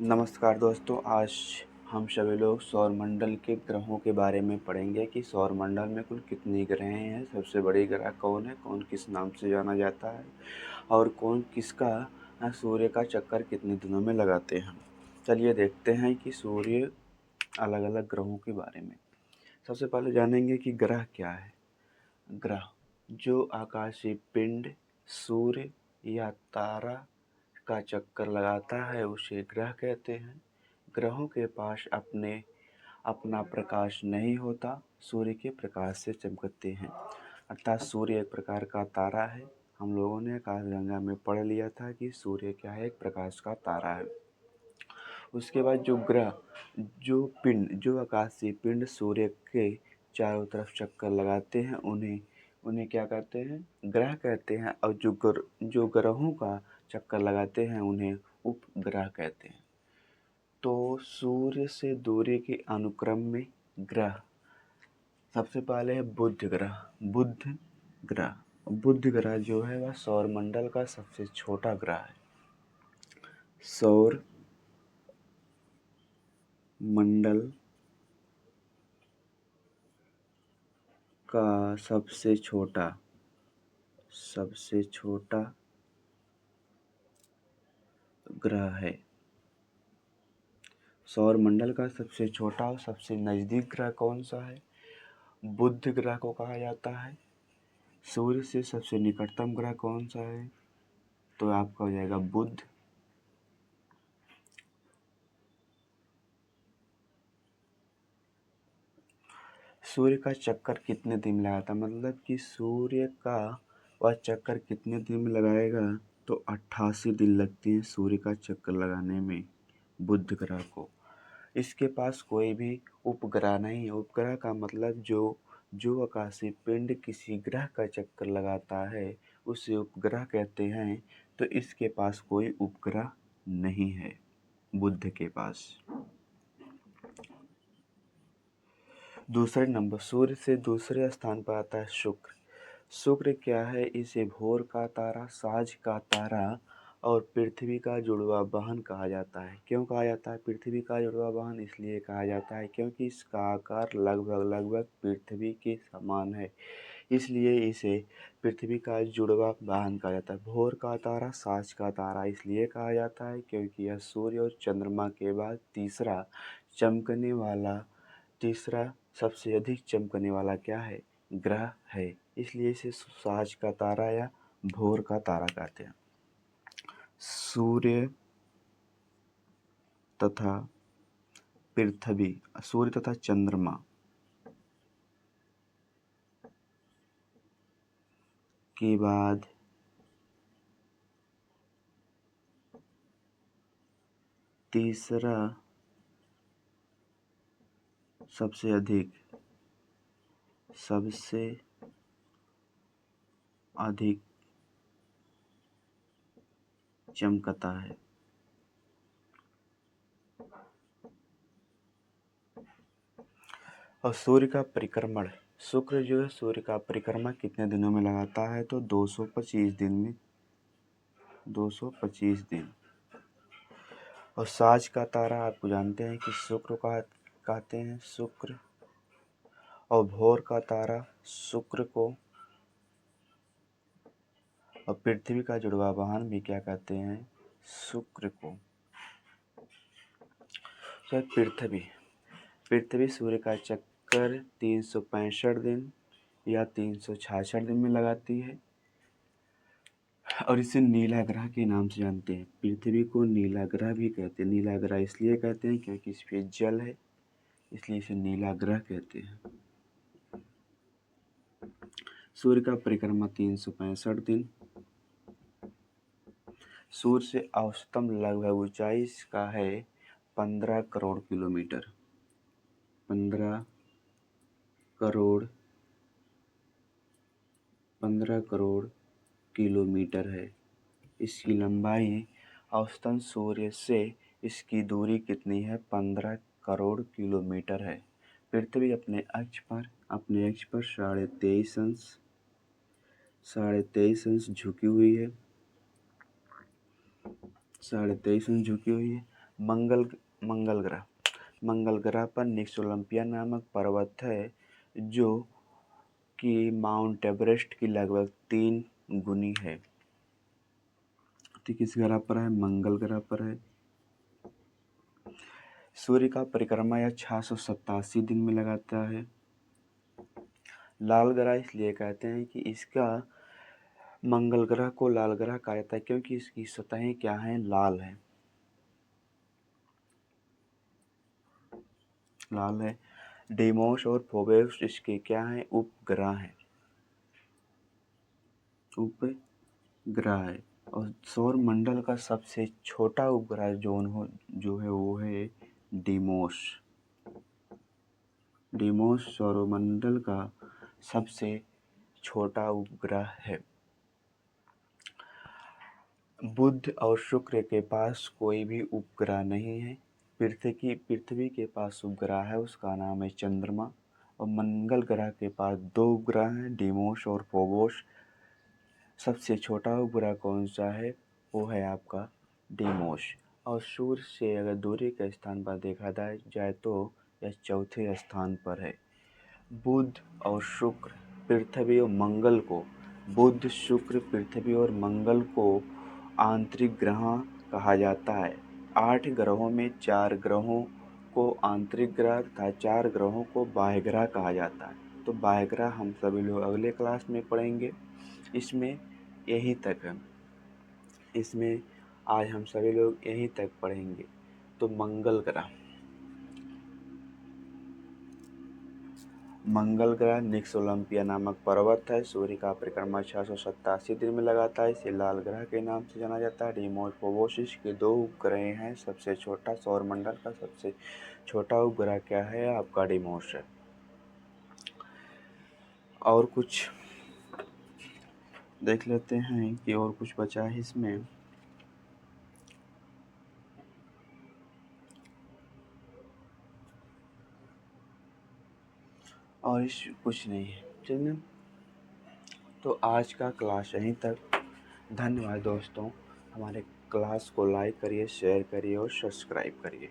नमस्कार दोस्तों, आज हम सभी लोग सौरमंडल के ग्रहों के बारे में पढ़ेंगे कि सौरमंडल में कुल कितनी ग्रह हैं, सबसे बड़ी ग्रह कौन है, कौन किस नाम से जाना जाता है और कौन किसका सूर्य का चक्कर कितने दिनों में लगाते हैं। चलिए देखते हैं कि सूर्य अलग अलग ग्रहों के बारे में। सबसे पहले जानेंगे कि ग्रह क्या है। ग्रह जो आकाशीय पिंड सूर्य या तारा का चक्कर लगाता है उसे ग्रह कहते हैं। ग्रहों के पास अपना प्रकाश नहीं होता, सूर्य के प्रकाश से चमकते हैं। अर्थात सूर्य एक प्रकार का तारा है। हम लोगों ने आकाशगंगा में पढ़ लिया था कि सूर्य क्या है, एक प्रकाश का तारा है। उसके बाद जो ग्रह जो आकाशीय पिंड सूर्य के चारों तरफ चक्कर लगाते हैं उन्हें उन्हें क्या कहते हैं, ग्रह कहते हैं। और जो ग्रहों का चक्कर लगाते हैं उन्हें उपग्रह कहते हैं। तो सूर्य से दूरी के अनुक्रम में ग्रह सबसे पहले है बुध ग्रह। बुध ग्रह जो है वह सौरमंडल का सबसे छोटा ग्रह है। सौर मंडल का सबसे छोटा ग्रह है। सौरमंडल का सबसे छोटा और सबसे नज़दीक ग्रह कौन सा है? बुध ग्रह को कहा जाता है। सूर्य से सबसे निकटतम ग्रह कौन सा है? तो आपका हो जाएगा बुध। सूर्य का चक्कर कितने दिन में लगाता, मतलब कि सूर्य का वह चक्कर कितने दिन में लगाएगा? तो 88 दिन लगते हैं सूर्य का चक्कर लगाने में बुध ग्रह को। इसके पास कोई भी उपग्रह नहीं है। उपग्रह का मतलब जो आकाशीय पिंड किसी ग्रह का चक्कर लगाता है उसे उपग्रह कहते हैं। तो इसके पास कोई उपग्रह नहीं है बुध के पास। दूसरे नंबर सूर्य से दूसरे स्थान पर आता है शुक्र। शुक्र क्या है? इसे भोर का तारा, साँझ का तारा और पृथ्वी का जुड़वा वाहन कहा जाता है। क्यों कहा जाता है पृथ्वी का जुड़वा वाहन? इसलिए कहा जाता है क्योंकि इसका आकार लगभग पृथ्वी के समान है, इसलिए इसे पृथ्वी का जुड़वा वाहन कहा जाता है। भोर का तारा, साँझ का तारा इसलिए कहा जाता है क्योंकि यह सूर्य और चंद्रमा के बाद तीसरा सबसे अधिक चमकने वाला क्या है? ग्रह है, इसलिए इसे साँझ का तारा या भोर का तारा कहते हैं। सूर्य तथा चंद्रमा के बाद तीसरा सबसे अधिक चमकता है। और सूर्य का परिक्रमण, शुक्र जो है सूर्य का परिक्रमा कितने दिनों में लगाता है? तो 225 दिन में 225 दिन। और साँझ का तारा आपको जानते हैं कि शुक्र का कहते हैं शुक्र, और भोर का तारा शुक्र को, और पृथ्वी का जुड़वा वाहन भी क्या कहते हैं? शुक्र को। तो पृथ्वी सूर्य का चक्कर 365 दिन या 366 दिन में लगाती है और इसे नीला ग्रह के नाम से जानते हैं। पृथ्वी को नीला ग्रह भी कहते हैं। नीला ग्रह इसलिए कहते हैं क्योंकि इस पे जल है, इसलिए इसे नीला ग्रह कहते हैं। सूर्य का परिक्रमा 365 दिन। सूर्य से औसतम लगभग ऊंचाई का है 15 करोड़ किलोमीटर। 15 करोड़ किलोमीटर है इसकी लंबाई। औसतन सूर्य से इसकी दूरी कितनी है? 15 करोड़ किलोमीटर है। पृथ्वी अपने अक्ष पर 23.5 अंश झुकी हुई है। मंगल मंगल ग्रह मंगल ग्रह पर निक्स ओलंपिया नामक पर्वत है जो कि माउंट एवरेस्ट की लगभग 3 गुनी है। तो किस ग्रह पर है? मंगल ग्रह पर है। सूर्य का परिक्रमा यह 687 दिन में लगाता है। लाल ग्रह इसलिए कहते हैं कि इसका मंगल ग्रह को लाल ग्रह कहा जाता है क्योंकि इसकी सतहें क्या हैं? लाल है, लाल है। डेमोस और फोबोस इसके क्या हैं? उपग्रह हैं, उपग्रह है। और सौर मंडल का सबसे छोटा उपग्रह जो है वो है डीमोस। डीमोस सौरमंडल का सबसे छोटा उपग्रह है। बुध और शुक्र के पास कोई भी उपग्रह नहीं है। पृथ्वी के पास उपग्रह है, उसका नाम है चंद्रमा। और मंगल ग्रह के पास 2 उपग्रह हैं, डीमोस और फोबोस। सबसे छोटा उपग्रह कौन सा है? वो है आपका डीमोस। और सूर्य से अगर दूरी के स्थान पर देखा जाए तो यह चौथे स्थान पर है। बुध और शुक्र, पृथ्वी और मंगल को बुध, शुक्र, पृथ्वी और मंगल को आंतरिक ग्रह कहा जाता है। 8 ग्रहों में 4 ग्रहों को आंतरिक ग्रह तथा 4 ग्रहों को बाह्य ग्रह कहा जाता है। तो बाह्य ग्रह हम सभी लोग अगले क्लास में पढ़ेंगे। इसमें यहीं तक है। इसमें आज हम सभी लोग यहीं तक पढ़ेंगे। तो मंगल ग्रह निक्स ओलंपिया नामक पर्वत है। सूर्य का परिक्रमा 687 दिन में लगाता है। इसे लाल ग्रह के नाम से जाना जाता है। डीमोस फोबोस के 2 उपग्रह हैं। सबसे छोटा सौरमंडल का सबसे छोटा उपग्रह क्या है? आपका डीमोस है। और कुछ देख लेते हैं कि और कुछ बचा है इसमें। और कुछ नहीं है। चलिए, तो आज का क्लास यहीं तक। धन्यवाद दोस्तों। हमारे क्लास को लाइक करिए, शेयर करिए और सब्सक्राइब करिए।